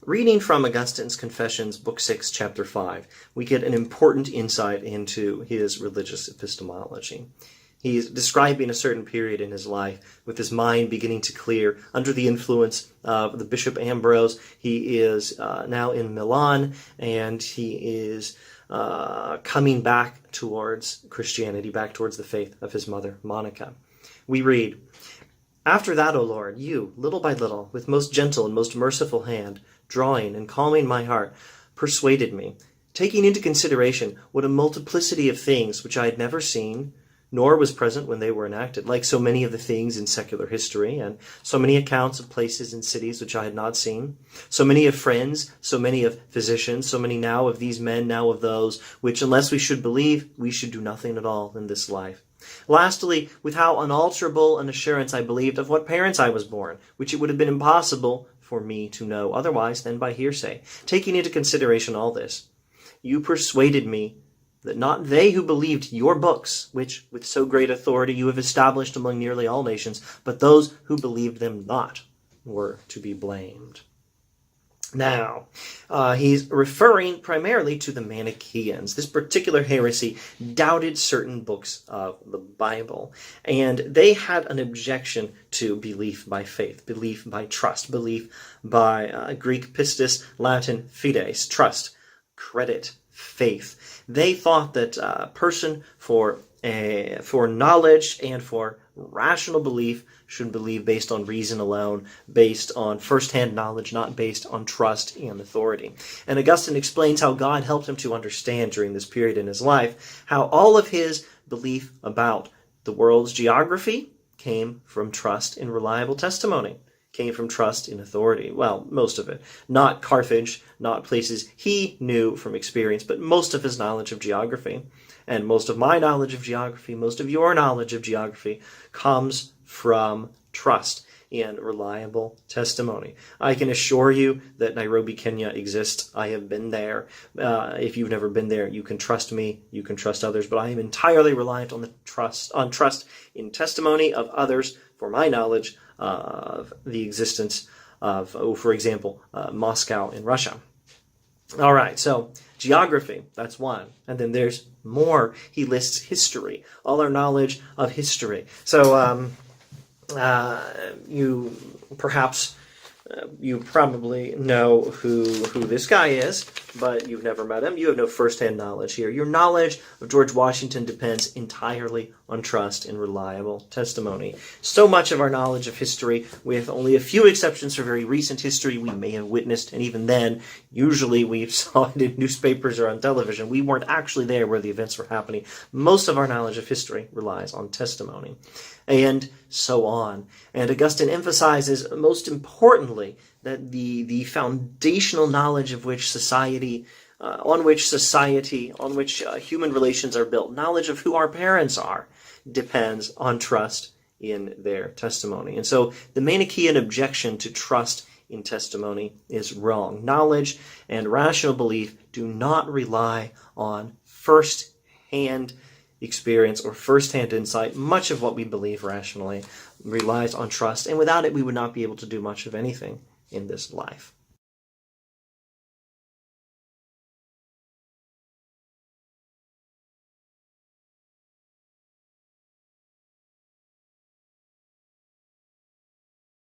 Reading from Augustine's Confessions, Book 6, Chapter 5, we get an important insight into his religious epistemology. He's describing a certain period in his life with his mind beginning to clear under the influence of the Bishop Ambrose. He is now in Milan, and he is coming back towards Christianity, back towards the faith of his mother, Monica. We read, "After that, O Lord, you, little by little, with most gentle and most merciful hand, drawing and calming my heart, persuaded me, taking into consideration what a multiplicity of things which I had never seen, nor was present when they were enacted, like so many of the things in secular history, and so many accounts of places and cities which I had not seen, so many of friends, so many of physicians, so many now of these men, now of those, which unless we should believe, we should do nothing at all in this life. Lastly, with how unalterable an assurance I believed of what parents I was born, which it would have been impossible for me to know otherwise than by hearsay. Taking into consideration all this, you persuaded me that not they who believed your books, which with so great authority you have established among nearly all nations, but those who believed them not, were to be blamed." Now, he's referring primarily to the Manichaeans. This particular heresy doubted certain books of the Bible, and they had an objection to belief by faith, belief by trust, belief by Greek pistis, Latin fides, trust, credit, faith. They thought that a person for knowledge and for rational belief should believe based on reason alone, based on first-hand knowledge, not based on trust and authority. And Augustine explains how God helped him to understand during this period in his life how all of his belief about the world's geography came from trust in reliable testimony, came from trust in authority. Well, most of it. Not Carthage, not places he knew from experience, but most of his knowledge of geography. And most of my knowledge of geography, most of your knowledge of geography, comes from trust in reliable testimony. I can assure you that Nairobi, Kenya exists. I have been there. If you've never been there, you can trust me, you can trust others, but I am entirely reliant on trust in testimony of others for my knowledge of the existence of, for example, Moscow in Russia. All right, so geography, that's one. And then there's more. He lists history, all our knowledge of history. So you probably know who this guy is, but you've never met him. You have no first-hand knowledge here. Your knowledge of George Washington depends entirely on trust and reliable testimony. So much of our knowledge of history, with only a few exceptions for very recent history, we may have witnessed, and even then, usually we saw it in newspapers or on television. We weren't actually there where the events were happening. Most of our knowledge of history relies on testimony, and so on. And Augustine emphasizes, most importantly, that the foundational knowledge of which society, on which human relations are built, knowledge of who our parents are, depends on trust in their testimony. And so the Manichaean objection to trust in testimony is wrong. Knowledge and rational belief do not rely on first-hand experience or first-hand insight. Much of what we believe rationally relies on trust, and without it we would not be able to do much of anything in this life.